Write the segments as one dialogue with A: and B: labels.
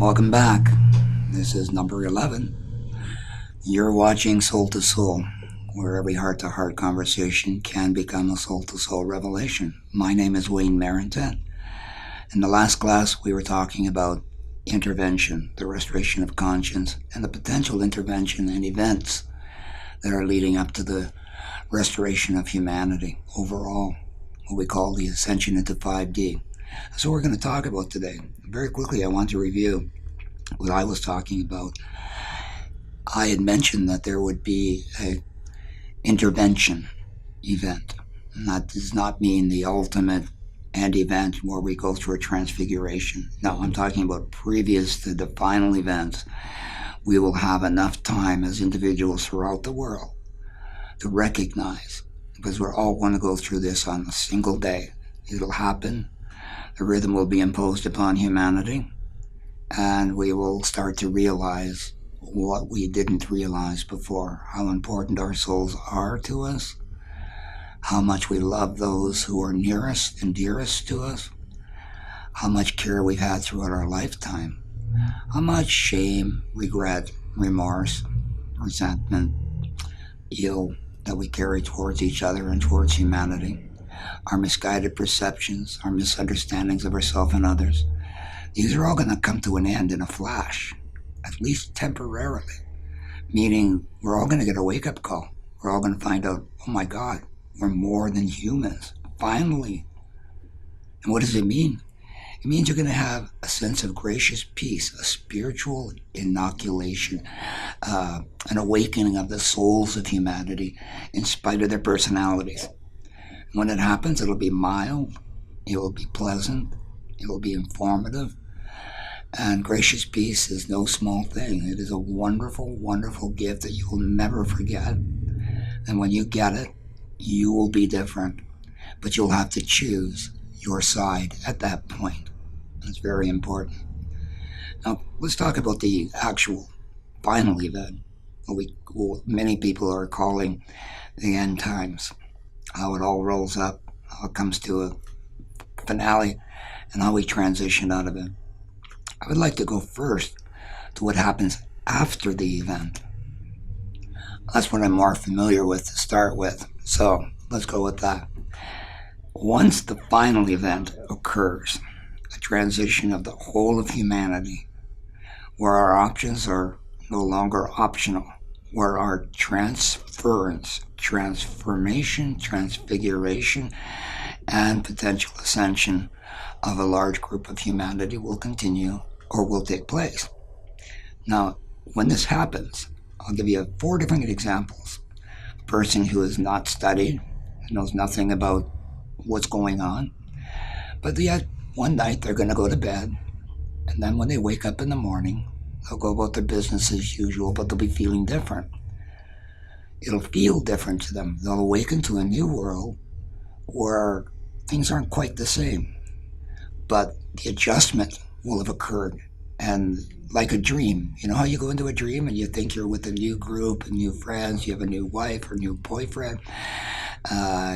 A: Welcome back. This is number 11. You're watching Soul to Soul, where every heart-to-heart conversation can become a soul-to-soul revelation. My name is Wayne Marentette. In the last class, we were talking about intervention, the restoration of conscience, and the potential intervention and events that are leading up to the restoration of humanity overall, what we call the ascension into 5D. That's what we're going to talk about today. Very quickly, I want to review what I was talking about. I had mentioned that there would be an intervention event. And that does not mean the ultimate end event where we go through a transfiguration. No, I'm talking about previous to the final events. We will have enough time as individuals throughout the world to recognize, because we're all going to go through this on a single day. It'll happen. The rhythm will be imposed upon humanity, and we will start to realize what we didn't realize before, how important our souls are to us, how much we love those who are nearest and dearest to us, how much care we've had throughout our lifetime, how much shame, regret, remorse, resentment, ill that we carry towards each other and towards humanity, our misguided perceptions, our misunderstandings of ourselves and others. These are all going to come to an end in a flash, at least temporarily, meaning we're all going to get a wake-up call. We're all going to find out, oh my God, we're more than humans, finally. And what does it mean? It means you're going to have a sense of gracious peace, a spiritual inoculation, an awakening of the souls of humanity in spite of their personalities. When it happens, it'll be mild, it will be pleasant, it will be informative, and gracious peace is no small thing. It is a wonderful, wonderful gift that you will never forget. And when you get it, you will be different, but you'll have to choose your side at that point. That's very important. Now, let's talk about the actual final event, what many people are calling the end times. How it all rolls up, how it comes to a finale, and how we transition out of it. I would like to go first to what happens after the event. That's what I'm more familiar with to start with, so let's go with that. Once the final event occurs, a transition of the whole of humanity, where our options are no longer optional, where our transference, transformation, transfiguration, and potential ascension of a large group of humanity will continue or will take place. Now, when this happens, I'll give you 4 different examples. A person who has not studied, knows nothing about what's going on, but yet one night they're going to go to bed, and then when they wake up in the morning, they'll go about their business as usual, but they'll be feeling different. It'll feel different to them. They'll awaken to a new world where things aren't quite the same, but the adjustment will have occurred. And like a dream, you know how you go into a dream and you think you're with a new group, new friends, you have a new wife or new boyfriend,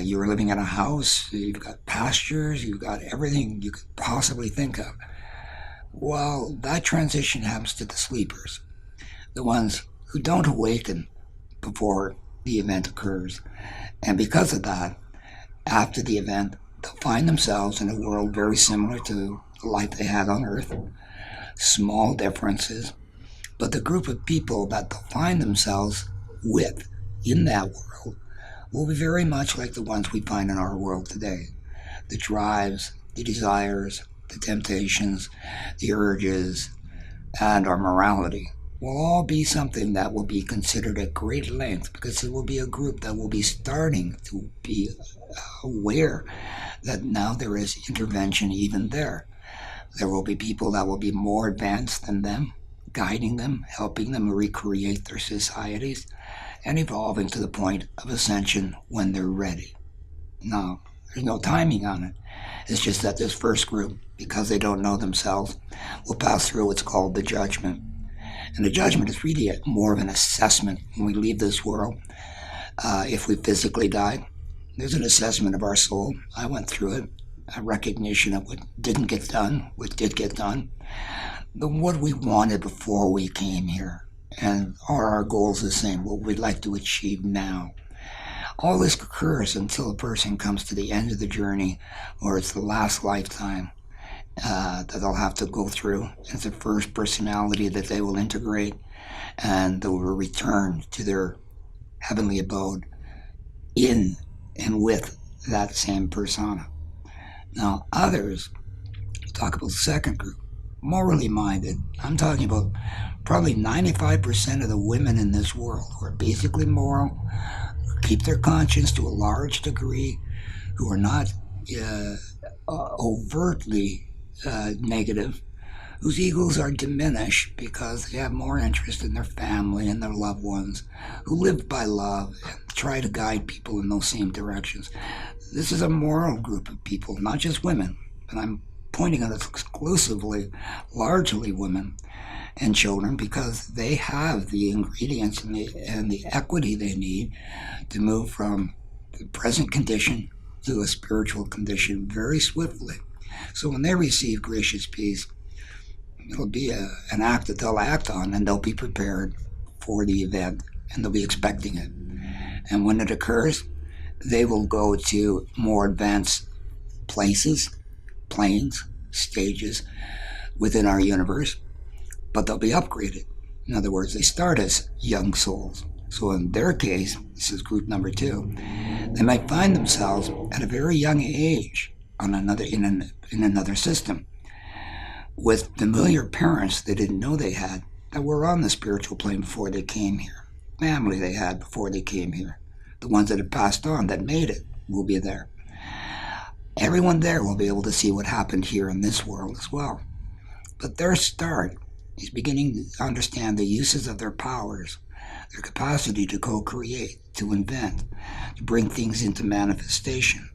A: you're living in a house, you've got pastures, you've got everything you could possibly think of. Well, that transition happens to the sleepers, the ones who don't awaken before the event occurs. And because of that, after the event, they'll find themselves in a world very similar to the life they had on Earth. Small differences, but the group of people that they'll find themselves with in that world will be very much like the ones we find in our world today. The drives, the desires, the temptations, the urges, and our morality will all be something that will be considered at great length, because it will be a group that will be starting to be aware that now there is intervention even there. There will be people that will be more advanced than them, guiding them, helping them recreate their societies, and evolving to the point of ascension when they're ready. Now, there's no timing on it. It's just that this first group, because they don't know themselves, will pass through what's called the judgment. And the judgment is really more of an assessment when we leave this world. If we physically die, there's an assessment of our soul. I went through it. A recognition of what didn't get done, what did get done. what we wanted before we came here, and are our goals the same? What we'd like to achieve now. All this occurs until a person comes to the end of the journey, or it's the last lifetime that they'll have to go through. It's the first personality that they will integrate, and they will return to their heavenly abode in and with that same persona. Now, others talk about the second group, morally minded. I'm talking about probably 95% of the women in this world who are basically moral, who keep their conscience to a large degree, who are not uh, overtly negative, whose egos are diminished because they have more interest in their family and their loved ones, who live by love and try to guide people in those same directions. This is a moral group of people, not just women, but I'm pointing out it's exclusively, largely women and children because they have the ingredients and the equity they need to move from the present condition to a spiritual condition very swiftly. So when they receive gracious peace, it'll be an act that they'll act on, and they'll be prepared for the event, and they'll be expecting it. And when it occurs, they will go to more advanced places, planes, stages within our universe, but they'll be upgraded. In other words, they start as young souls. So in their case, this is group number two, they might find themselves at a very young age on in another system with familiar parents they didn't know they had that were on the spiritual plane before they came here, family they had before they came here, the ones that had passed on that made it will be there. Everyone there will be able to see what happened here in this world as well. But their start is beginning to understand the uses of their powers, their capacity to co-create, to invent, to bring things into manifestation.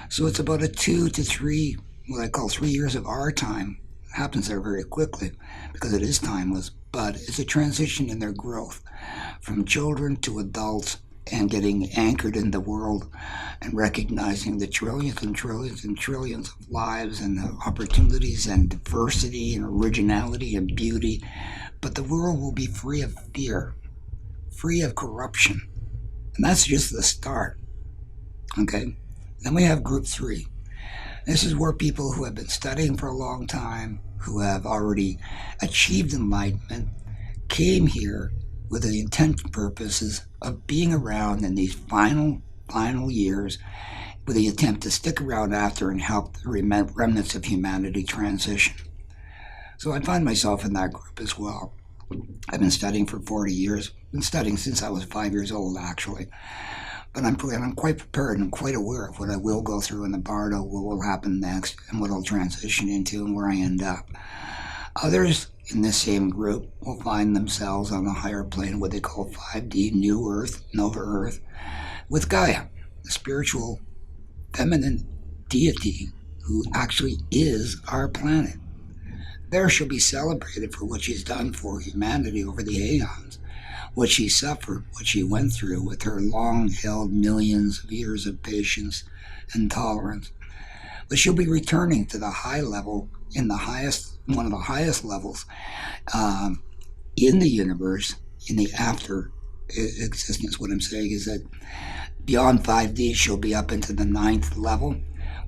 A: So it's about a 2 to 3, what I call 3 years of our time. It happens there very quickly because it is timeless, but it's a transition in their growth from children to adults and getting anchored in the world and recognizing the trillions and trillions and trillions of lives and opportunities and diversity and originality and beauty. But the world will be free of fear, free of corruption. And that's just the start. Okay? Then we have group three. This is where people who have been studying for a long time, who have already achieved enlightenment, came here with the intent and purposes of being around in these final years with the attempt to stick around after and help the remnants of humanity transition. So I find myself in that group as well. I've been studying for 40 years, been studying since I was 5 years old actually. But I'm quite prepared and quite aware of what I will go through in the Bardo, what will happen next, and what I'll transition into and where I end up. Others in this same group will find themselves on a higher plane, what they call 5D, New Earth, Nova Earth, with Gaia, the spiritual feminine deity who actually is our planet. There she'll be celebrated for what she's done for humanity over the aeons, what she suffered, what she went through with her long-held millions of years of patience and tolerance. But she'll be returning to the high level, in the highest, one of the highest levels in the universe, in the after existence. What I'm saying is that beyond 5D, she'll be up into the 9th level,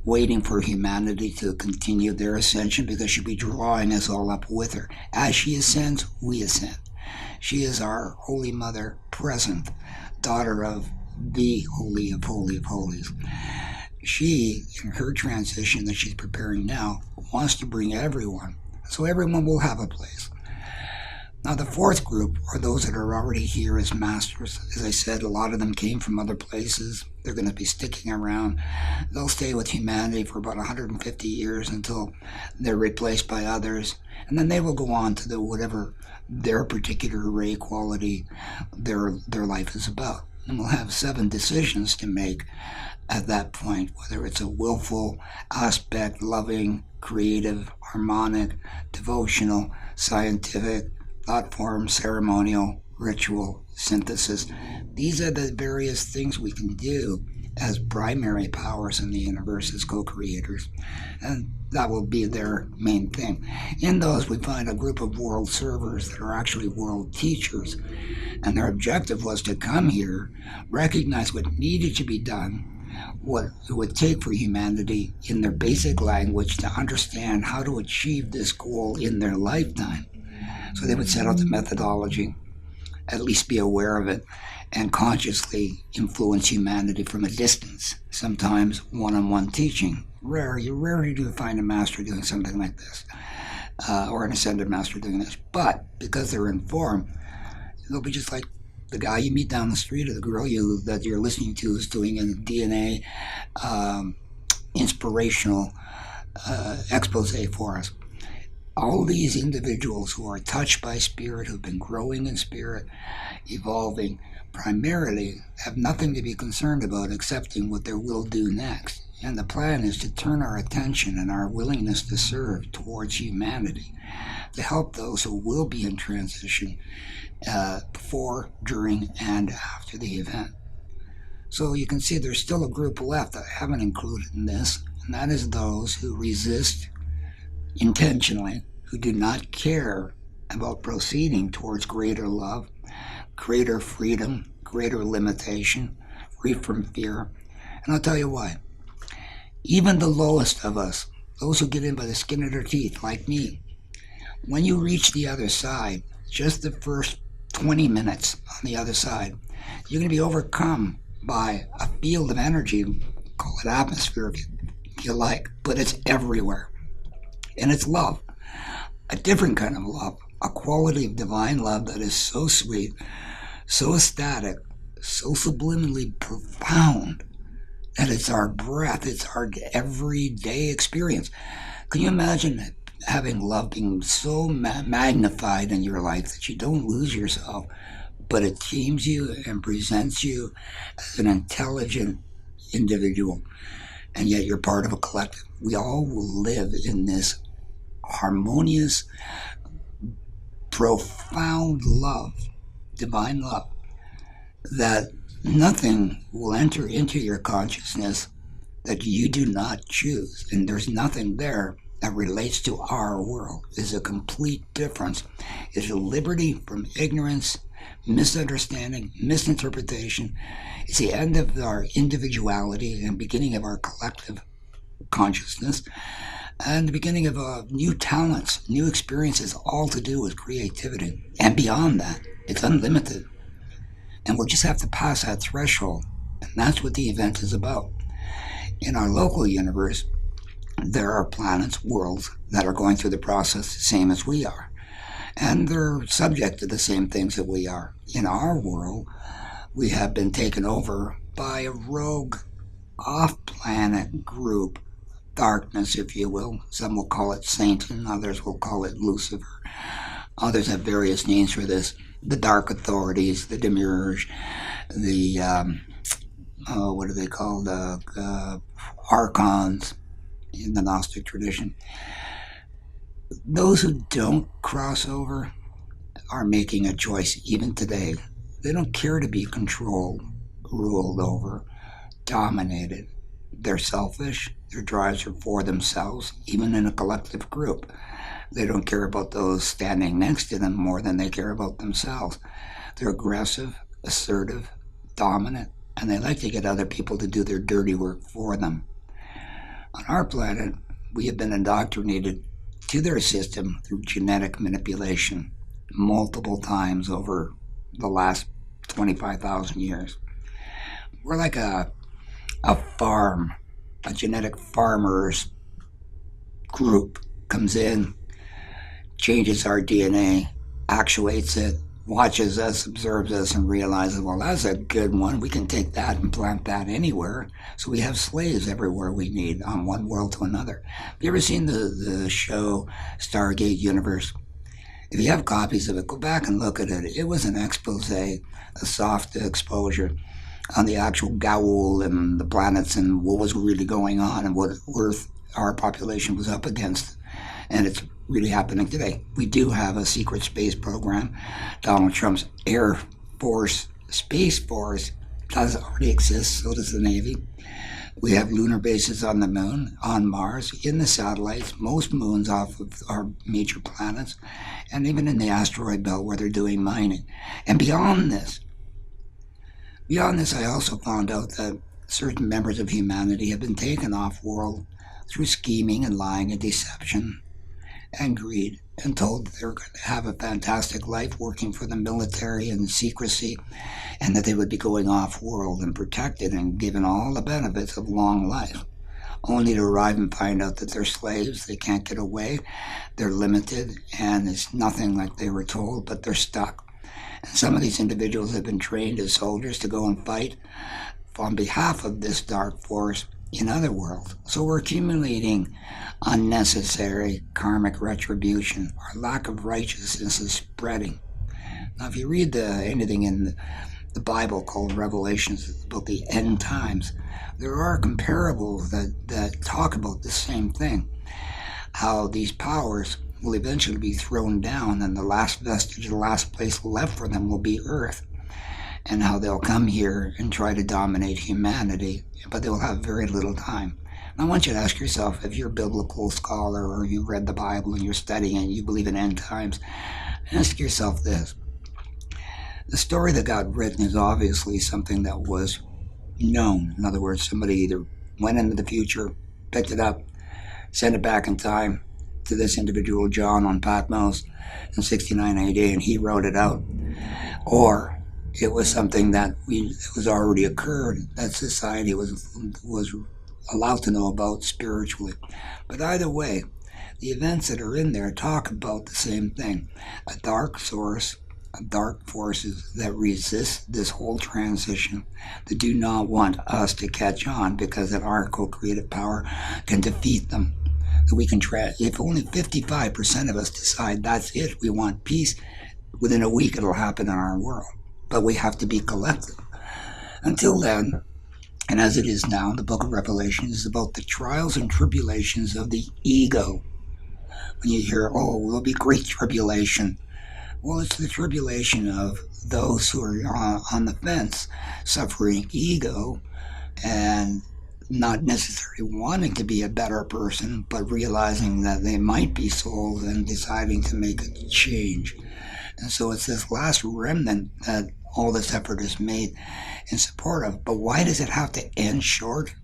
A: waiting for humanity to continue their ascension because she'll be drawing us all up with her. As she ascends, we ascend. She is our Holy Mother present, daughter of the Holy of Holies. She, in her transition that she's preparing now, wants to bring everyone, so everyone will have a place. Now the fourth group are those that are already here as masters. As I said, a lot of them came from other places. They're going to be sticking around. They'll stay with humanity for about 150 years until they're replaced by others. And then they will go on to whatever their particular ray quality their life is about. And we'll have 7 decisions to make at that point, whether it's a willful aspect, loving, creative, harmonic, devotional, scientific, thought form, ceremonial, ritual, synthesis. These are the various things we can do as primary powers in the universe, as co-creators. And that will be their main thing. In those, we find a group of world servers that are actually world teachers. And their objective was to come here, recognize what needed to be done, what it would take for humanity in their basic language to understand how to achieve this goal in their lifetime. So they would set out the methodology, at least be aware of it, and consciously influence humanity from a distance, sometimes one-on-one teaching. You rarely do find a master doing something like this, or an ascended master doing this. But because they're informed, they'll be just like the guy you meet down the street or the girl that you're listening to is doing a DNA inspirational expose for us. All these individuals who are touched by spirit, who've been growing in spirit, evolving, primarily have nothing to be concerned about accepting what their will do next. And the plan is to turn our attention and our willingness to serve towards humanity, to help those who will be in transition before, during, and after the event. So you can see there's still a group left that I haven't included in this, and that is those who resist intentionally, who do not care about proceeding towards greater love, greater freedom, greater limitation, free from fear. And I'll tell you why. Even the lowest of us, those who get in by the skin of their teeth, like me, when you reach the other side, just the first 20 minutes on the other side, you're going to be overcome by a field of energy, call it atmosphere if you like, but it's everywhere. And it's love, a different kind of love, a quality of divine love that is so sweet, so ecstatic, so subliminally profound that it's our breath, it's our everyday experience. Can you imagine having love being so magnified in your life that you don't lose yourself, but it teams you and presents you as an intelligent individual, and yet you're part of a collective? We all will live in this harmonious, profound love, divine love, that nothing will enter into your consciousness that you do not choose. And there's nothing there that relates to our world. It's a complete difference. It's a liberty from ignorance, misunderstanding, misinterpretation. It's the end of our individuality and beginning of our collective consciousness, and the beginning of new talents, new experiences, all to do with creativity. And beyond that, it's unlimited. And we'll just have to pass that threshold. And that's what the event is about. In our local universe, there are planets, worlds, that are going through the process the same as we are. And they're subject to the same things that we are. In our world, we have been taken over by a rogue off-planet group, darkness, if you will. Some will call it Satan, others will call it Lucifer. Others have various names for this. The Dark Authorities, the Demiurge, the, what are they called? Archons in the Gnostic tradition. Those who don't cross over are making a choice even today. They don't care to be controlled, ruled over, dominated. They're selfish. Their drives are for themselves, even in a collective group. They don't care about those standing next to them more than they care about themselves. They're aggressive, assertive, dominant, and they like to get other people to do their dirty work for them. On our planet, we have been indoctrinated to their system through genetic manipulation multiple times over the last 25,000 years. We're like a farm, a genetic farmers group comes in, changes our DNA, actuates it, watches us, observes us, and realizes, well, that's a good one. We can take that and plant that anywhere. So we have slaves everywhere we need, on one world to another. Have you ever seen the show Stargate Universe? If you have copies of it, go back and look at it. It was an expose, a soft exposure on the actual Gaul and the planets and what was really going on and what Earth, our population, was up against. And it's really happening today. We do have a secret space program. Donald Trump's Air Force, Space Force does already exist, so does the Navy. We have lunar bases on the moon, on Mars, in the satellites, most moons off of our major planets, and even in the asteroid belt where they're doing mining. And beyond this, I also found out that certain members of humanity have been taken off world through scheming and lying and deception and greed and told that they're going to have a fantastic life working for the military and secrecy and that they would be going off world and protected and given all the benefits of long life, only to arrive and find out that they're slaves, they can't get away, they're limited, and it's nothing like they were told, but they're stuck. And some of these individuals have been trained as soldiers to go and fight on behalf of this dark force in other worlds. So we're accumulating unnecessary karmic retribution. Our lack of righteousness is spreading. Now, if you read anything in the Bible called Revelations about the end times, there are comparables that talk about the same thing, how these powers will eventually be thrown down and the last vestige, the last place left for them will be Earth, and how they'll come here and try to dominate humanity, but they will have very little time. And I want you to ask yourself, if you're a biblical scholar or you read the Bible and you're studying and you believe in end times, ask yourself this. The story that got written is obviously something that was known. In other words, somebody either went into the future, picked it up, sent it back in time to this individual John on Patmos in 69 AD, and he wrote it out. Or it was something that was already occurred that society was allowed to know about spiritually. But either way, the events that are in there talk about the same thing. A dark source, dark forces that resist this whole transition, that do not want us to catch on because of our co-creative power can defeat them. That we can if only 55% of us decide that's it, we want peace, within a week it'll happen in our world. But we have to be collective. Until then, and as it is now, the book of Revelation is about the trials and tribulations of the ego. When you hear, oh, there'll be great tribulation, well, it's the tribulation of those who are on the fence, suffering ego and not necessarily wanting to be a better person, but realizing that they might be souls and deciding to make a change. And so it's this last remnant that all this effort is made in support of. But why does it have to end short?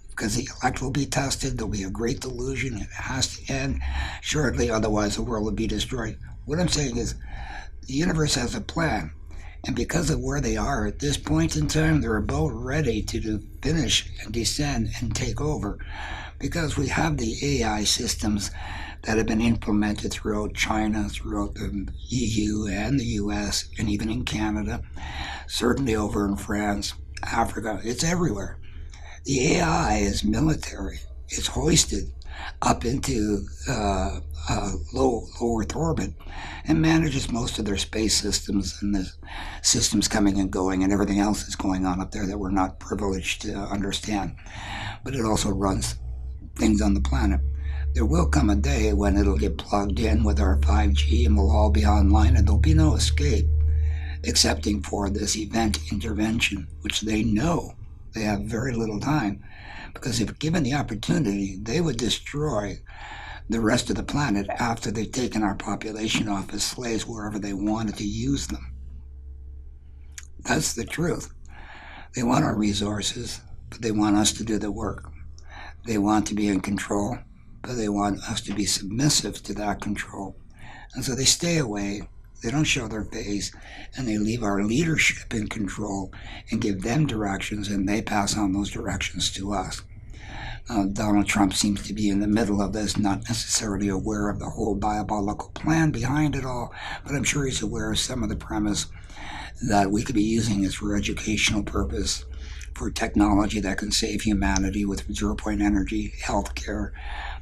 A: Because the elect will be tested, there'll be a great delusion, it has to end shortly, otherwise the world will be destroyed. What I'm saying is, the universe has a plan, and because of where they are at this point in time, they're about ready to finish and descend and take over, because we have the AI systems that have been implemented throughout China, throughout the EU and the US, and even in Canada, certainly over in France, Africa, it's everywhere. The AI is military. It's hoisted up into low Earth orbit and manages most of their space systems and the systems coming and going and everything else that's going on up there that we're not privileged to understand. But it also runs things on the planet. There will come a day when it'll get plugged in with our 5G and we'll all be online and there'll be no escape excepting for this event intervention, which they know they have very little time, because if given the opportunity, they would destroy the rest of the planet after they've taken our population off as slaves wherever they wanted to use them. That's the truth. They want our resources, but they want us to do the work. They want to be in control, but they want us to be submissive to that control. And so they stay away, they don't show their face, and they leave our leadership in control and give them directions, and they pass on those directions to us. Donald Trump seems to be in the middle of this, not necessarily aware of the whole diabolical plan behind it all, but I'm sure he's aware of some of the premise that we could be using this for educational purpose, for technology that can save humanity with zero-point energy, healthcare.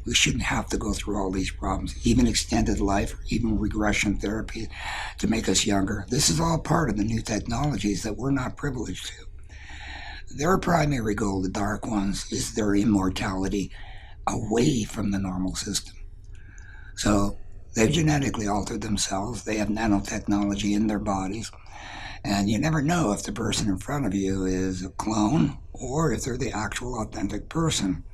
A: We shouldn't have to go through all these problems, even extended life, even regression therapy to make us younger. This is all part of the new technologies that we're not privileged to. Their primary goal, the dark ones, is their immortality away from the normal system. So they've genetically altered themselves. They have nanotechnology in their bodies. And you never know if the person in front of you is a clone or if they're the actual authentic person.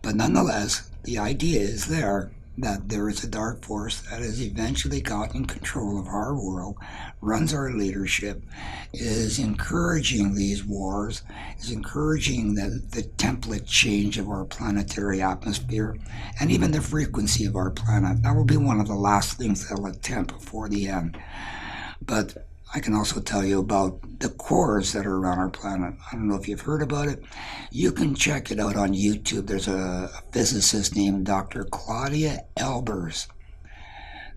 A: But nonetheless, the idea is there that there is a dark force that has eventually gotten control of our world, runs our leadership, is encouraging these wars, is encouraging the template change of our planetary atmosphere, and even the frequency of our planet. That will be one of the last things they'll attempt before the end. But I can also tell you about the cores that are around our planet. I don't know if you've heard about it. You can check it out on YouTube. There's a physicist named Dr. Claudia Elbers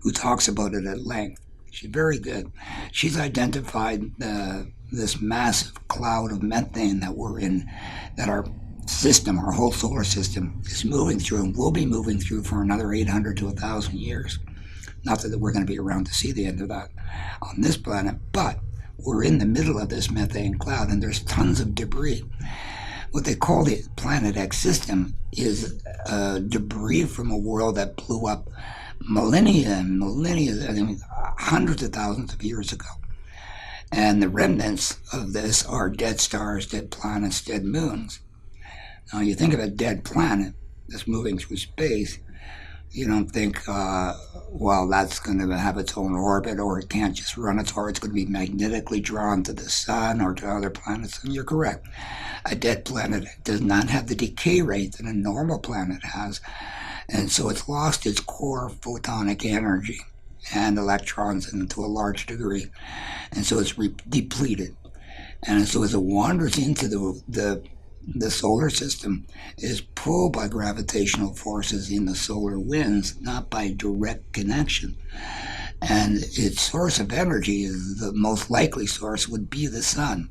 A: who talks about it at length. She's very good. She's identified this massive cloud of methane that we're in, that our system, our whole solar system, is moving through and will be moving through for another 800 to 1,000 years. Not that we're going to be around to see the end of that on this planet, but we're in the middle of this methane cloud and there's tons of debris. What they call the Planet X system is debris from a world that blew up millennia, I mean, hundreds of thousands of years ago. And the remnants of this are dead stars, dead planets, dead moons. Now, you think of a dead planet that's moving through space, you don't think, well, that's going to have its own orbit, or it can't just run its orbit. It's going to be magnetically drawn to the sun or to other planets. And you're correct. A dead planet does not have the decay rate that a normal planet has. And so it's lost its core photonic energy and electrons to a large degree. And so it's depleted. And so as it wanders into the solar system, is pulled by gravitational forces in the solar winds, not by direct connection. And its source of energy, is the most likely source, would be the sun.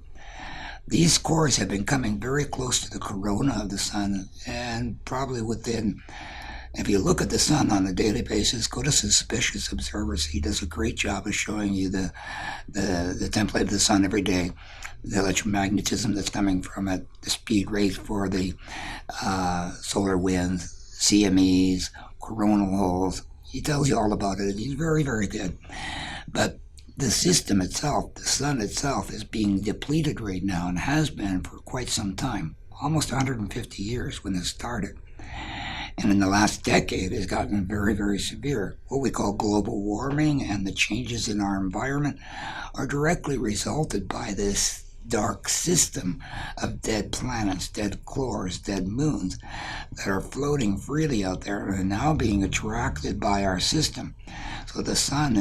A: These cores have been coming very close to the corona of the sun, and probably within, if you look at the sun on a daily basis, go to Suspicious Observers. He does a great job of showing you the template of the sun every day, the electromagnetism that's coming from it, the speed rate for the solar winds, CMEs, coronal holes. He tells you all about it. He's very, very good. But the system itself, the sun itself, is being depleted right now and has been for quite some time, almost 150 years when it started. And in the last decade, it's gotten very, very severe. What we call global warming and the changes in our environment are directly resulted by this dark system of dead planets, dead cores, dead moons that are floating freely out there and are now being attracted by our system. So the sun,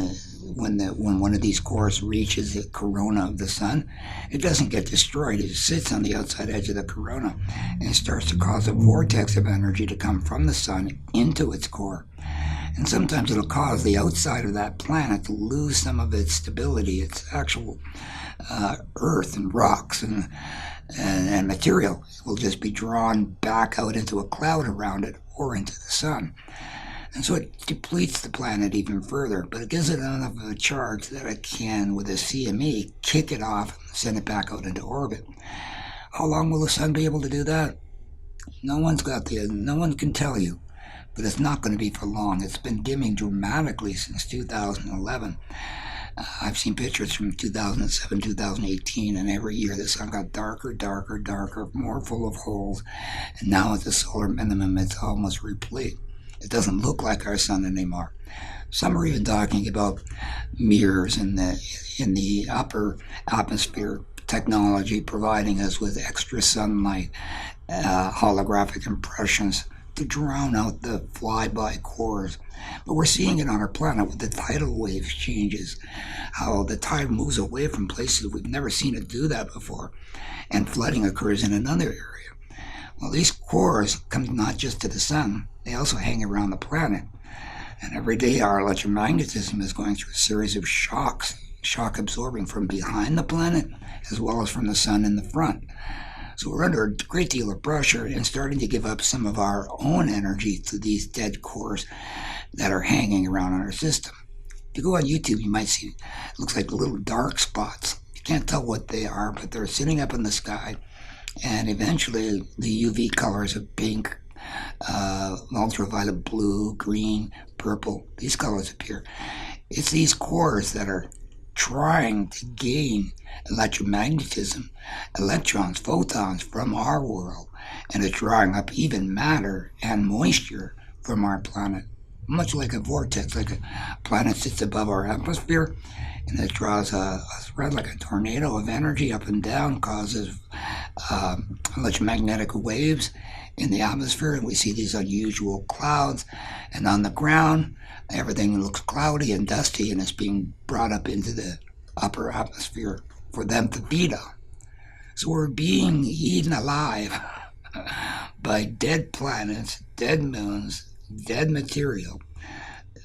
A: when one of these cores reaches the corona of the sun, it doesn't get destroyed. It sits on the outside edge of the corona and it starts to cause a vortex of energy to come from the sun into its core. And sometimes it'll cause the outside of that planet to lose some of its stability, its actual earth and rocks and material will just be drawn back out into a cloud around it or into the sun. And so it depletes the planet even further, but it gives it enough of a charge that it can, with a CME, kick it off and send it back out into orbit. How long will the sun be able to do that? No one can tell you, but it's not going to be for long. It's been dimming dramatically since 2011. I've seen pictures from 2007, 2018, and every year the sun got darker, darker, darker, more full of holes, and now at the solar minimum it's almost replete. It doesn't look like our sun anymore. Some are even talking about mirrors in the upper atmosphere, technology providing us with extra sunlight, holographic impressions to drown out the flyby cores. But we're seeing it on our planet with the tidal wave changes, how the tide moves away from places we've never seen it do that before, and flooding occurs in another area. Well, these cores come not just to the sun, they also hang around the planet. And every day our electromagnetism is going through a series of shocks, shock absorbing from behind the planet as well as from the sun in the front. So we're under a great deal of pressure and starting to give up some of our own energy to these dead cores that are hanging around our system. If you go on YouTube, you might see, it looks like little dark spots. You can't tell what they are, but they're sitting up in the sky. And eventually the UV colors of pink, ultraviolet blue, green, purple, these colors appear. It's these cores that are trying to gain electromagnetism, electrons, photons from our world, and it's drawing up even matter and moisture from our planet. Much like a vortex, like a planet sits above our atmosphere, and it draws a thread like a tornado of energy up and down, causes electromagnetic waves in the atmosphere, and we see these unusual clouds. And on the ground, everything looks cloudy and dusty, and it's being brought up into the upper atmosphere for them to feed on. So we're being eaten alive by dead planets, dead moons, dead material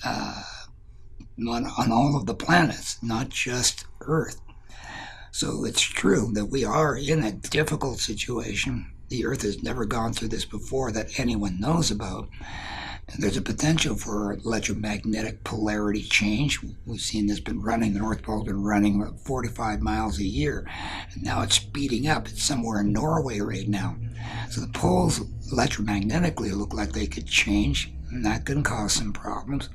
A: on all of the planets, not just Earth. So it's true that we are in a difficult situation. The Earth has never gone through this before that anyone knows about. And there's a potential for electromagnetic polarity change. We've seen this been running, the North Pole's been running 45 miles a year, and now it's speeding up. It's somewhere in Norway right now. So the poles electromagnetically look like they could change, and that can cause some problems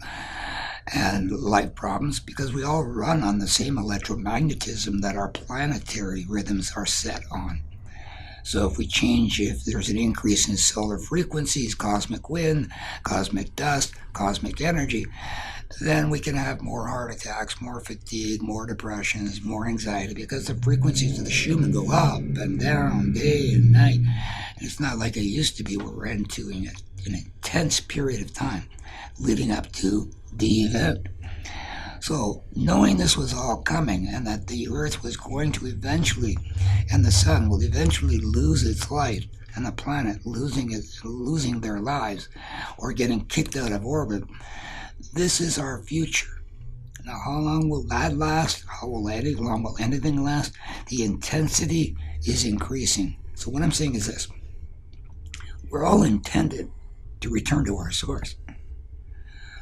A: and life problems, because we all run on the same electromagnetism that our planetary rhythms are set on. So if we change, if there's an increase in solar frequencies, cosmic wind, cosmic dust, cosmic energy, then we can have more heart attacks, more fatigue, more depressions, more anxiety, because the frequencies of the Schumann go up and down day and night. And it's not like it used to be where we're entering an intense period of time leading up to the event. So knowing this was all coming, and that the Earth was going to eventually, and the sun will eventually lose its light, and the planet losing their lives or getting kicked out of orbit, this is our future. Now, how long will that last? How long will anything last? The intensity is increasing. So what I'm saying is this: we're all intended to return to our source,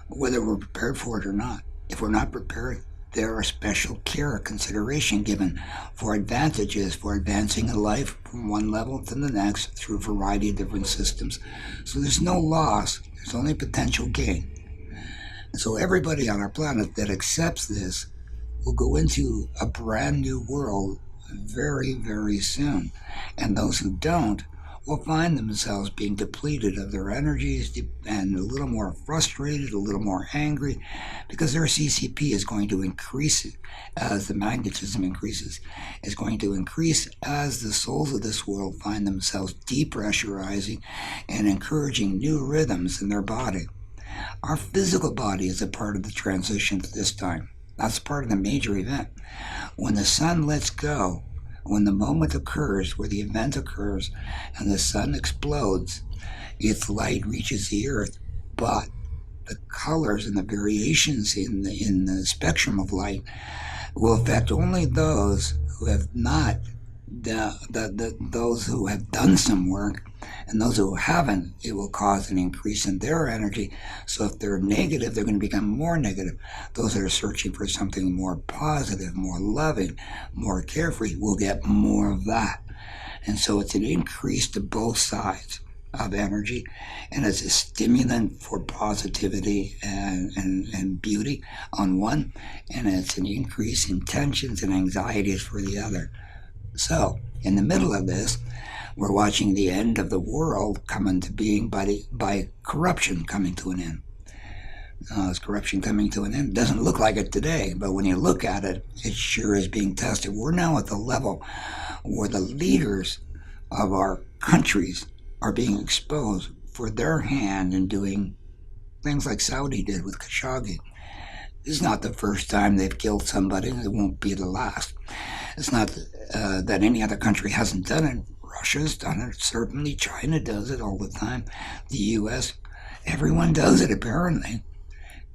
A: whether we're prepared for it or not. If we're not prepared, there are special care or consideration given for advantages for advancing in life from one level to the next through a variety of different systems. So there's no loss, there's only potential gain. And so everybody on our planet that accepts this will go into a brand new world very, very soon. And those who don't will find themselves being depleted of their energies and a little more frustrated, a little more angry, because their CCP is going to increase as the magnetism increases. It's going to increase as the souls of this world find themselves depressurizing and encouraging new rhythms in their body. Our physical body is a part of the transition at this time. That's part of the major event. When the sun lets go, when the moment occurs, where the event occurs, and the sun explodes, its light reaches the earth, but the colors and the variations in the spectrum of light will affect only those who have not, those who have done some work, and those who haven't, it will cause an increase in their energy. So if they're negative, they're going to become more negative. Those that are searching for something more positive, more loving, more carefree, will get more of that. And so it's an increase to both sides of energy, and it's a stimulant for positivity and beauty on one, and it's an increase in tensions and anxieties for the other. So in the middle of this, we're watching the end of the world come into being by corruption coming to an end. Is corruption coming to an end? It doesn't look like it today, but when you look at it, it sure is being tested. We're now at the level where the leaders of our countries are being exposed for their hand in doing things like Saudi did with Khashoggi. This is not the first time they've killed somebody, and it won't be the last. It's not that any other country hasn't done it. Russia's done it, certainly. China does it all the time. The U.S., everyone does it apparently.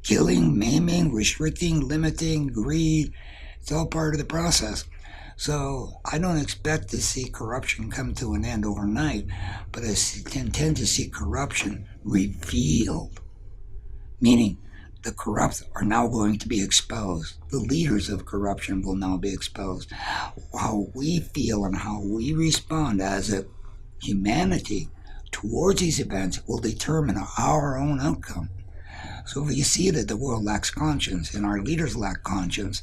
A: Killing, maiming, restricting, limiting, greed, it's all part of the process. So I don't expect to see corruption come to an end overnight, but I intend to see corruption revealed, meaning the corrupt are now going to be exposed. The leaders of corruption will now be exposed. How we feel and how we respond as a humanity towards these events will determine our own outcome. So if you see that the world lacks conscience and our leaders lack conscience,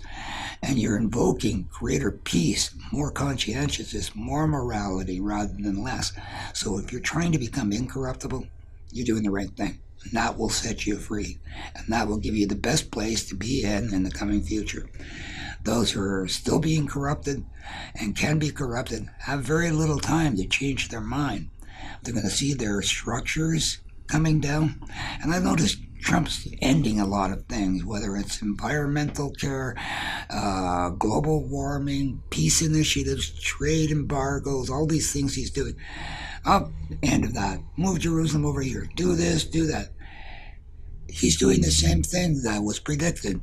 A: and you're invoking greater peace, more conscientiousness, more morality rather than less. So if you're trying to become incorruptible, you're doing the right thing. And that will set you free. And that will give you the best place to be in the coming future. Those who are still being corrupted and can be corrupted have very little time to change their mind. They're going to see their structures coming down. And I've noticed Trump's ending a lot of things, whether it's environmental care, global warming, peace initiatives, trade embargoes, all these things he's doing. Oh, end of that. Move Jerusalem over here. Do this, do that. He's doing the same thing that was predicted.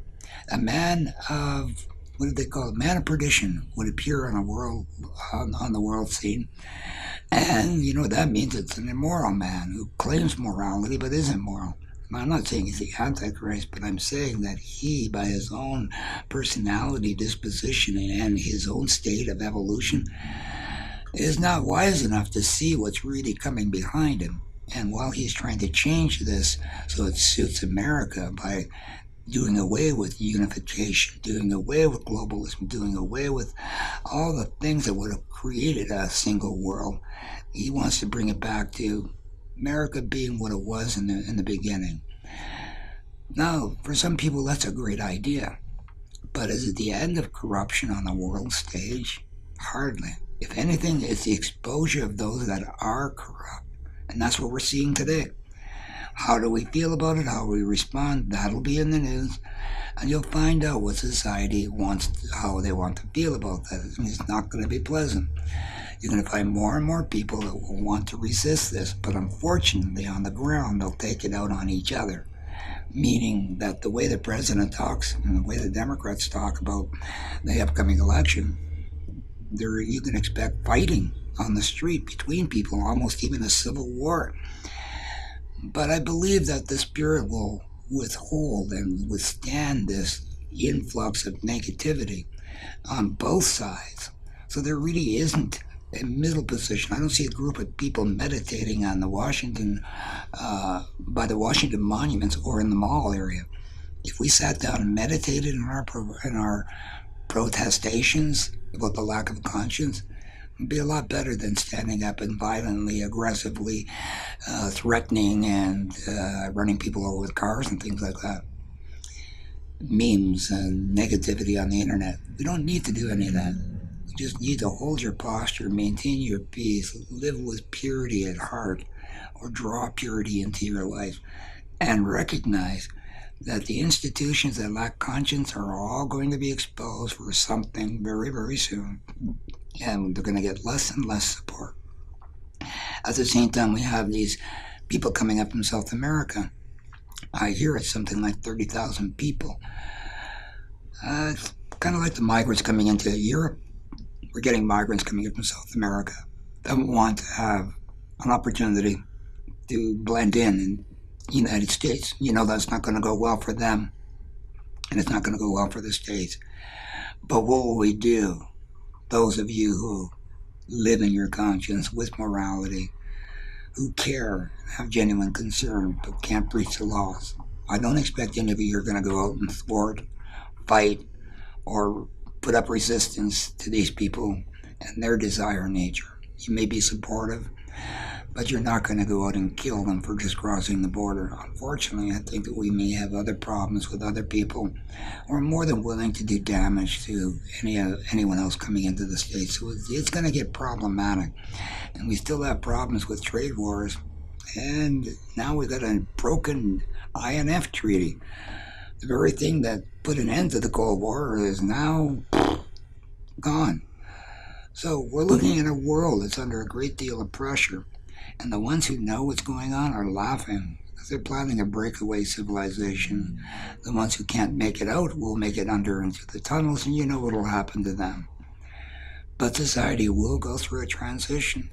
A: A man of, what did they call it? Man of perdition would appear on the world scene. And you know what that means? It's an immoral man who claims morality but isn't moral. I'm not saying he's the Antichrist, but I'm saying that he, by his own personality, disposition, and his own state of evolution, is not wise enough to see what's really coming behind him. And while he's trying to change this so it suits America by doing away with unification, doing away with globalism, doing away with all the things that would have created a single world, he wants to bring it back to America being what it was in the beginning. Now, for some people, that's a great idea. But is it the end of corruption on the world stage? Hardly. If anything, it's the exposure of those that are corrupt. And that's what we're seeing today. How do we feel about it? How we respond? That'll be in the news. And you'll find out what society wants, how they want to feel about that. It's not going to be pleasant. You're going to find more and more people that will want to resist this, but unfortunately on the ground they'll take it out on each other. Meaning that the way the president talks and the way the Democrats talk about the upcoming election, you can expect fighting on the street between people, almost even a civil war. But I believe that the spirit will withhold and withstand this influx of negativity on both sides. So there really isn't a middle position. I don't see a group of people meditating on the by the Washington monuments or in the mall area. If we sat down and meditated in our protestations about the lack of conscience, it'd be a lot better than standing up and violently, aggressively threatening and running people over with cars and things like that. Memes and negativity on the internet. We don't need to do any of that. You just need to hold your posture, maintain your peace, live with purity at heart, or draw purity into your life, and recognize that the institutions that lack conscience are all going to be exposed for something very, very soon, and they're going to get less and less support. At the same time, we have these people coming up from South America. I hear it's something like 30,000 people. It's kind of like the migrants coming into Europe. We're getting migrants coming in from South America that want to have an opportunity to blend in the United States. You know that's not going to go well for them, and it's not going to go well for the States. But what will we do? Those of you who live in your conscience with morality, who care, have genuine concern, but can't breach the laws. I don't expect any of you are going to go out and thwart, fight, or put up resistance to these people and their desire nature. You may be supportive, but you're not going to go out and kill them for just crossing the border. Unfortunately, I think that we may have other problems with other people. We're more than willing to do damage to anyone else coming into the States. So it's going to get problematic. And we still have problems with trade wars. And now we've got a broken INF treaty. The very thing that put an end to the Cold War is now gone. So we're looking at a world that's under a great deal of pressure. And the ones who know what's going on are laughing because they're planning a breakaway civilization. The ones who can't make it out will make it under into the tunnels, and you know what will happen to them. But society will go through a transition.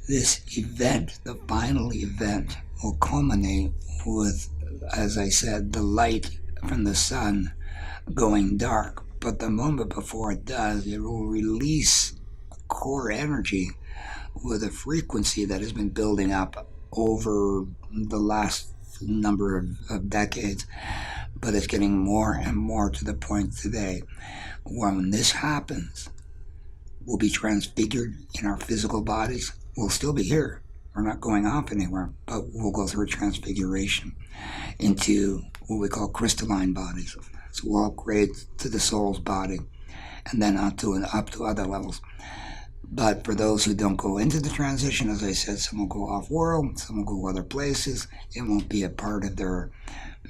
A: This event, the final event, will culminate with, as I said, the light from the sun going dark. But the moment before it does, it will release core energy with a frequency that has been building up over the last number of decades, but it's getting more and more to the point today when this happens, we'll be transfigured in our physical bodies. We'll still be here. We're not going off anywhere, but we'll go through a transfiguration into what we call crystalline bodies. So we'll upgrade to the soul's body and then up to other levels. But for those who don't go into the transition, as I said, some will go off-world, some will go other places. It won't be a part of their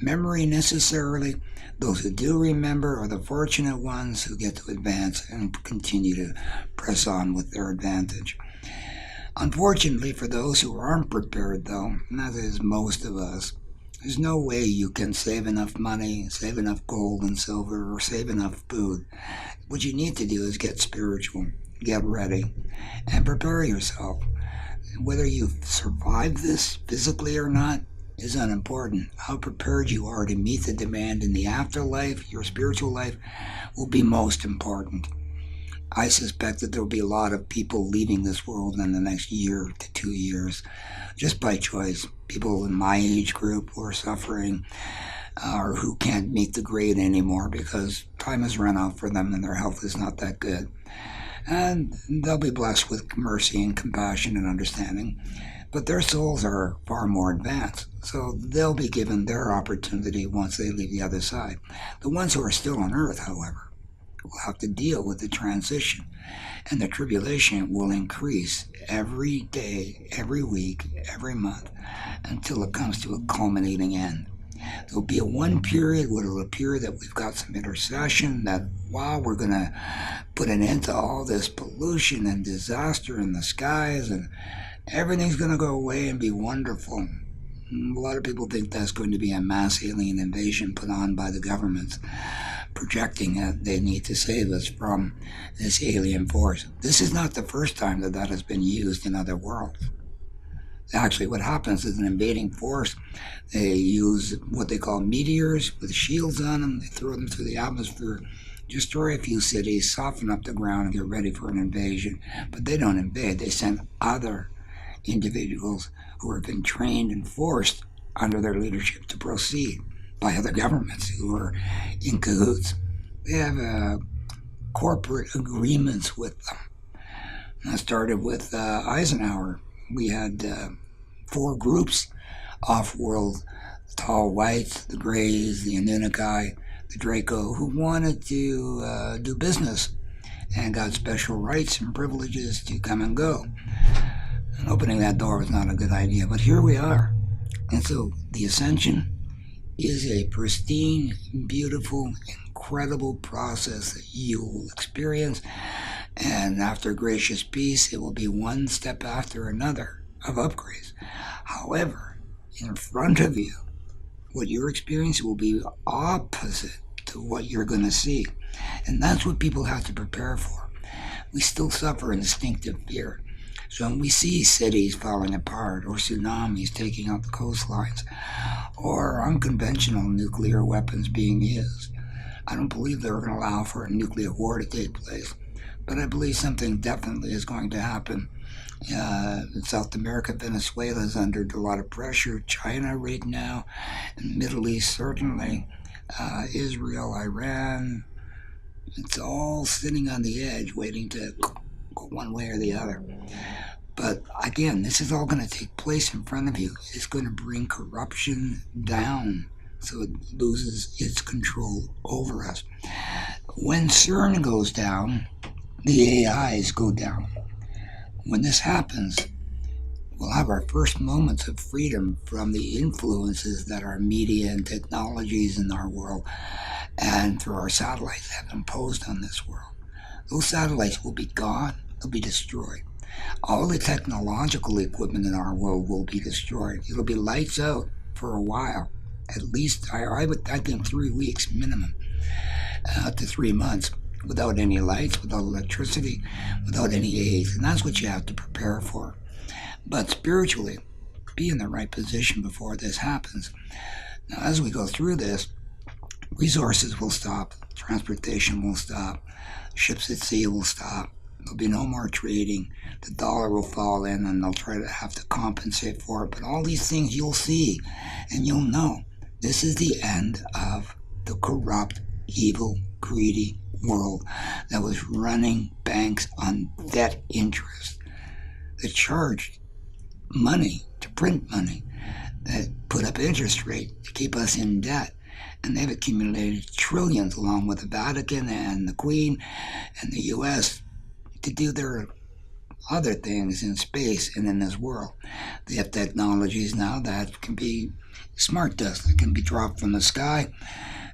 A: memory necessarily. Those who do remember are the fortunate ones who get to advance and continue to press on with their advantage. Unfortunately, for those who aren't prepared, though, and that is most of us, there's no way you can save enough money, save enough gold and silver, or save enough food. What you need to do is get spiritual, get ready, and prepare yourself. Whether you survive this physically or not is unimportant. How prepared you are to meet the demand in the afterlife, your spiritual life, will be most important. I suspect that there will be a lot of people leaving this world in the next year to 2 years, just by choice. People in my age group who are suffering or who can't meet the grade anymore because time has run out for them and their health is not that good. And they'll be blessed with mercy and compassion and understanding. But their souls are far more advanced, so they'll be given their opportunity once they leave the other side. The ones who are still on earth, however, will have to deal with the transition, and the tribulation will increase every day, every week, every month, until it comes to a culminating end. There'll be a one period where it'll appear that we've got some intercession, that, wow, we're going to put an end to all this pollution and disaster in the skies, and everything's going to go away and be wonderful. A lot of people think that's going to be a mass alien invasion put on by the governments, projecting that they need to save us from this alien force. This is not the first time that has been used in other worlds. Actually, what happens is an invading force, they use what they call meteors with shields on them. They throw them through the atmosphere, destroy a few cities, soften up the ground, and get ready for an invasion. But they don't invade. They send other individuals who have been trained and forced under their leadership to proceed by other governments who are in cahoots. They have corporate agreements with them. That started with Eisenhower. We had 4 groups, off-world, the tall whites, the grays, the Anunnaki, the Draco, who wanted to do business and got special rights and privileges to come and go. And opening that door was not a good idea, but here we are. And so the ascension is a pristine, beautiful, incredible process that you will experience. And after gracious peace, it will be one step after another of upgrades. However, in front of you, what you're experiencing will be opposite to what you're going to see. And that's what people have to prepare for. We still suffer instinctive fear. So when we see cities falling apart, or tsunamis taking out the coastlines, or unconventional nuclear weapons being used, I don't believe they're going to allow for a nuclear war to take place. But I believe something definitely is going to happen. In South America, Venezuela is under a lot of pressure. China right now, and Middle East certainly, Israel, Iran. It's all sitting on the edge, waiting to go one way or the other. But again, this is all going to take place in front of you. It's going to bring corruption down so it loses its control over us. When CERN goes down, the AIs go down. When this happens, we'll have our first moments of freedom from the influences that our media and technologies in our world and through our satellites have imposed on this world. Those satellites will be gone. They'll be destroyed. All the technological equipment in our world will be destroyed. It'll be lights out for a while. At least, I think 3 weeks minimum, to 3 months, without any lights, without electricity, without any aids. And that's what you have to prepare for. But spiritually, be in the right position before this happens. Now, as we go through this, resources will stop, transportation will stop, ships at sea will stop, There'll be no more trading. The dollar will fall in and they'll try to have to compensate for it. But all these things you'll see and you'll know this is the end of the corrupt, evil, greedy world that was running banks on debt interest, that charged money to print money, that put up interest rate to keep us in debt. And they've accumulated trillions along with the Vatican and the Queen and the US to do their other things in space and in this world. They have technologies now that can be smart dust that can be dropped from the sky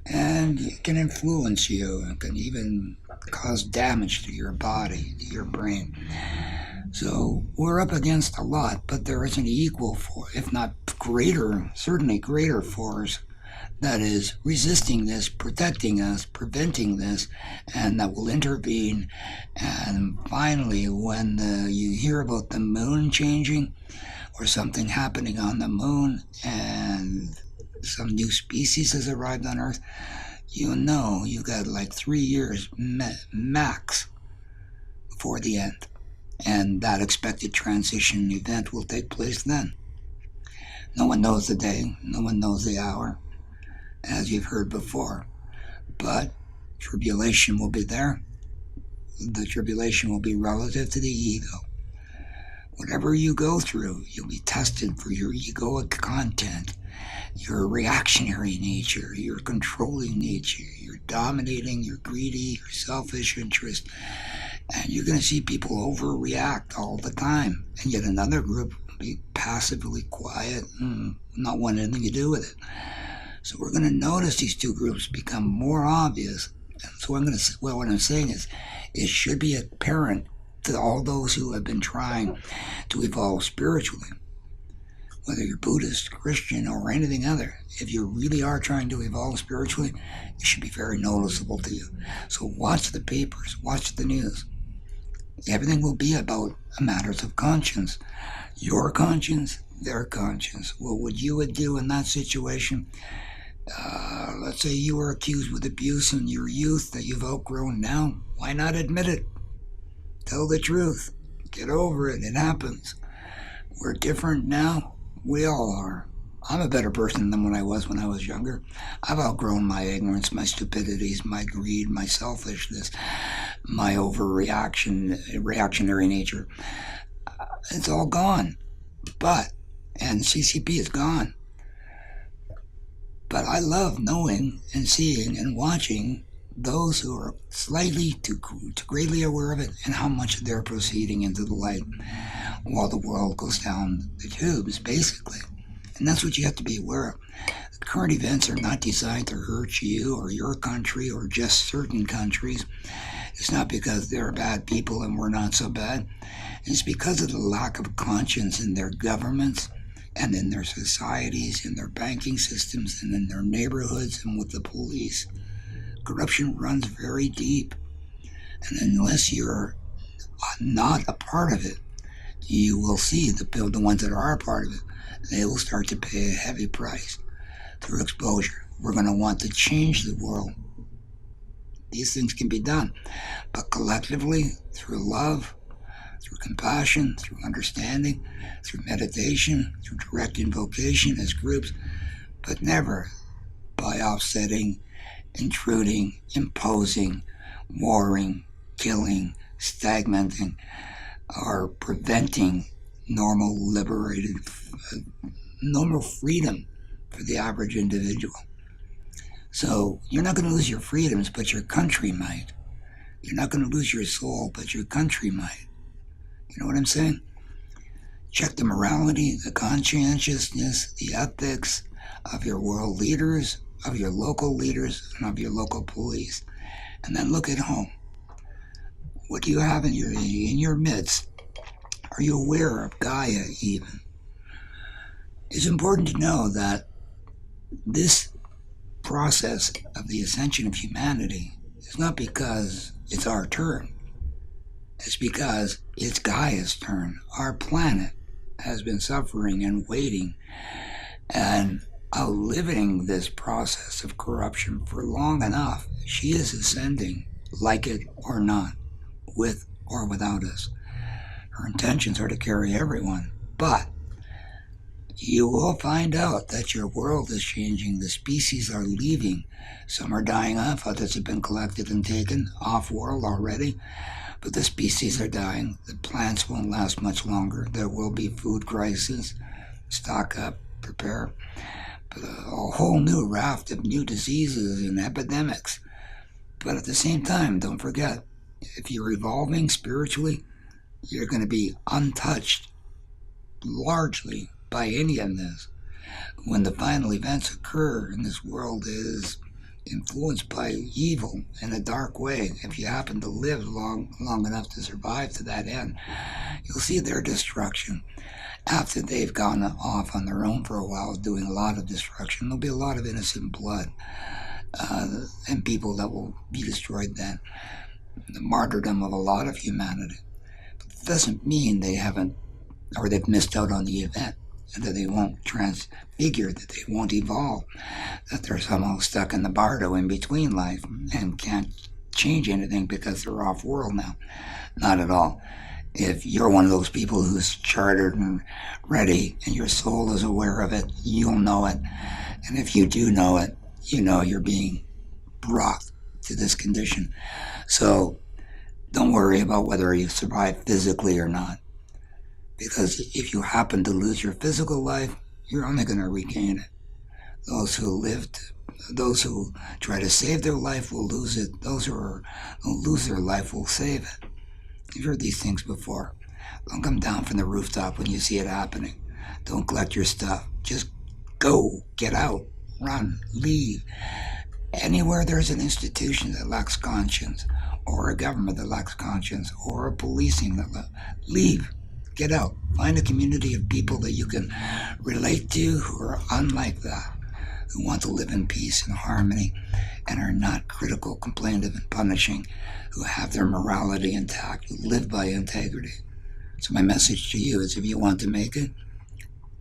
A: and it can influence you and can even cause damage to your body, to your brain. So we're up against a lot, but there is an equal force, if not greater, certainly greater force that is resisting this, protecting us, preventing this, and that will intervene. And finally, when you hear about the moon changing or something happening on the moon and some new species has arrived on Earth, you know you've got like 3 years max before the end. And that expected transition event will take place then. No one knows the day, no one knows the hour, as you've heard before. But tribulation will be there. The tribulation will be relative to the ego. Whatever you go through, you'll be tested for your egoic content, your reactionary nature, your controlling nature, your dominating, your greedy, your selfish interest. And you're going to see people overreact all the time. And yet another group will be passively quiet and not want anything to do with it. So we're going to notice these two groups become more obvious. And so I'm going to say, well, what I'm saying is it should be apparent to all those who have been trying to evolve spiritually, whether you're Buddhist, Christian, or anything other. If you really are trying to evolve spiritually, it should be very noticeable to you. So watch the papers, watch the news. Everything will be about matters of conscience. Your conscience, their conscience. What would you do in that situation? Let's say you were accused with abuse in your youth that you've outgrown now. Why not admit it? Tell the truth. Get over it. It happens. We're different now. We all are. I'm a better person than when I was younger. I've outgrown my ignorance, my stupidities, my greed, my selfishness, my reactionary nature. It's all gone. And CCP is gone. But I love knowing and seeing and watching those who are slightly too greatly aware of it and how much they're proceeding into the light while the world goes down the tubes, basically. And that's what you have to be aware of. The current events are not designed to hurt you or your country or just certain countries. It's not because they're bad people and we're not so bad. It's because of the lack of conscience in their governments and in their societies, in their banking systems, and in their neighborhoods and with the police. Corruption runs very deep. And unless you're not a part of it, you will see the ones that are a part of it, they will start to pay a heavy price through exposure. We're going to want to change the world. These things can be done, but collectively, through love, through compassion, through understanding, through meditation, through direct invocation as groups, but never by offsetting, intruding, imposing, warring, killing, stagnating, or preventing normal freedom for the average individual. So you're not going to lose your freedoms, but your country might. You're not going to lose your soul, but your country might. You know what I'm saying? Check the morality, the conscientiousness, the ethics of your world leaders, of your local leaders, and of your local police. And then look at home. What do you have in your midst? Are you aware of Gaia even? It's important to know that this process of the ascension of humanity is not because it's our turn. It's because it's Gaia's turn. Our planet has been suffering and waiting and outliving this process of corruption for long enough. She is ascending, like it or not, with or without us. Her intentions are to carry everyone, but you will find out that your world is changing. The species are leaving. Some are dying off, others have been collected and taken off-world already, but the species are dying. The plants won't last much longer. There will be food crisis. Stock up, prepare. But a whole new raft of new diseases and epidemics. But at the same time, don't forget, if you're evolving spiritually, you're going to be untouched largely by any of this. When the final events occur and this world is influenced by evil in a dark way, if you happen to live long enough to survive to that end, you'll see their destruction. After they've gone off on their own for a while doing a lot of destruction, there'll be a lot of innocent blood and people that will be destroyed then. The martyrdom of a lot of humanity. But it doesn't mean they haven't, or they've missed out on the event, and that they won't transfigure, that they won't evolve, that they're somehow stuck in the bardo in between life and can't change anything because they're off-world now. Not at all. If you're one of those people who's chartered and ready and your soul is aware of it, you'll know it. And if you do know it, you know you're being brought to this condition. So don't worry about whether you survive physically or not. Because if you happen to lose your physical life, you're only going to regain it. Those who try to save their life will lose it. Those who lose their life will save it. You've heard these things before. Don't come down from the rooftop when you see it happening. Don't collect your stuff. Just go, get out, run, leave. Anywhere there's an institution that lacks conscience, or a government that lacks conscience, or a policing that leave. Get out. Find a community of people that you can relate to who are unlike that, who want to live in peace and harmony and are not critical, complaintive, and punishing, who have their morality intact, who live by integrity. So my message to you is if you want to make it,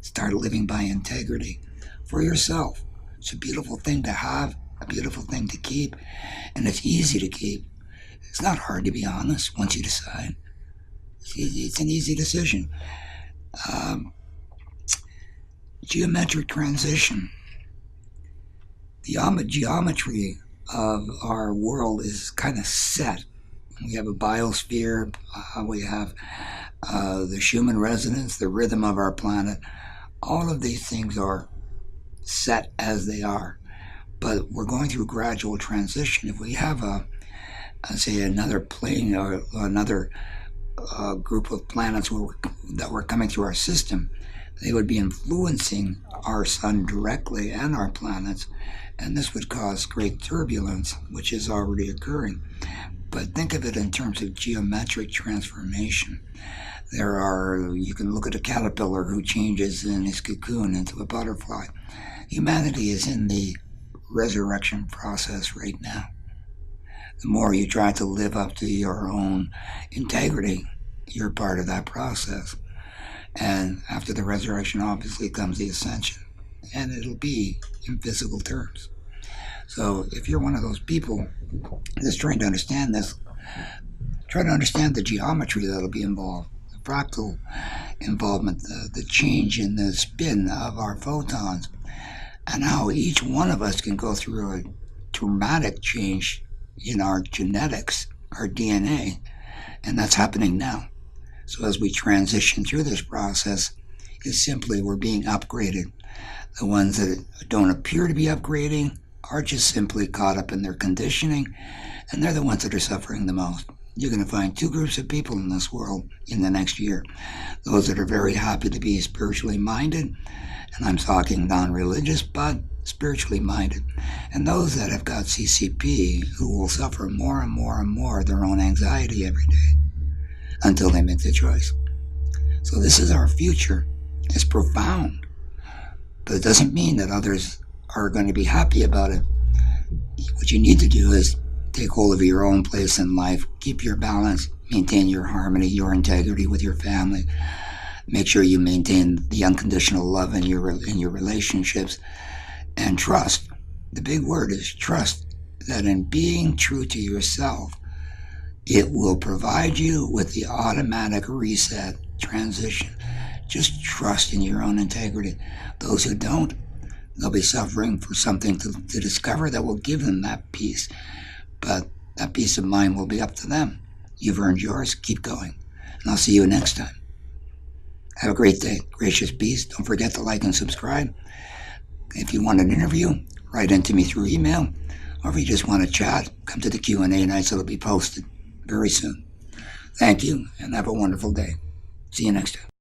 A: start living by integrity for yourself. It's a beautiful thing to have, a beautiful thing to keep, and it's easy to keep. It's not hard, to be honest, once you decide. It's an easy decision. Geometric transition. The geometry of our world is kind of set. We have a biosphere, we have the Schumann resonance, the rhythm of our planet. All of these things are set as they are. But we're going through gradual transition. If we have say another plane or another group of planets that were coming through our system, they would be influencing our sun directly and our planets, and this would cause great turbulence, which is already occurring. But think of it in terms of geometric transformation. You can look at a caterpillar who changes in his cocoon into a butterfly. Humanity is in the resurrection process right now. The more you try to live up to your own integrity, you're part of that process. And after the resurrection, obviously, comes the ascension. And it'll be in physical terms. So if you're one of those people that's trying to understand this, try to understand the geometry that'll be involved, the fractal involvement, the change in the spin of our photons, and how each one of us can go through a dramatic change in our genetics, our DNA, and that's happening now. So as we transition through this process, it's simply we're being upgraded. The ones that don't appear to be upgrading are just simply caught up in their conditioning, and they're the ones that are suffering the most. You're going to find two groups of people in this world in the next year. Those that are very happy to be spiritually minded, and I'm talking non-religious, but spiritually minded, and those that have got CCP who will suffer more and more and more their own anxiety every day until they make the choice. So this is our future. It's profound, but it doesn't mean that others are going to be happy about it. What you need to do is take hold of your own place in life, keep your balance, maintain your harmony, your integrity with your family. Make sure you maintain the unconditional love in your relationships, and trust. The big word is trust, that in being true to yourself, It will provide you with the automatic reset transition. Just trust in your own integrity. Those who don't, they'll be suffering for something to discover that will give them that peace. But that peace of mind will be up to them. You've earned yours. Keep going. And I'll see you next time. Have a great day. Gracious peace. Don't forget to like and subscribe. If you want an interview, write into me through email. Or if you just want to chat, come to the Q&A nights. It'll be posted very soon. Thank you, and have a wonderful day. See you next time.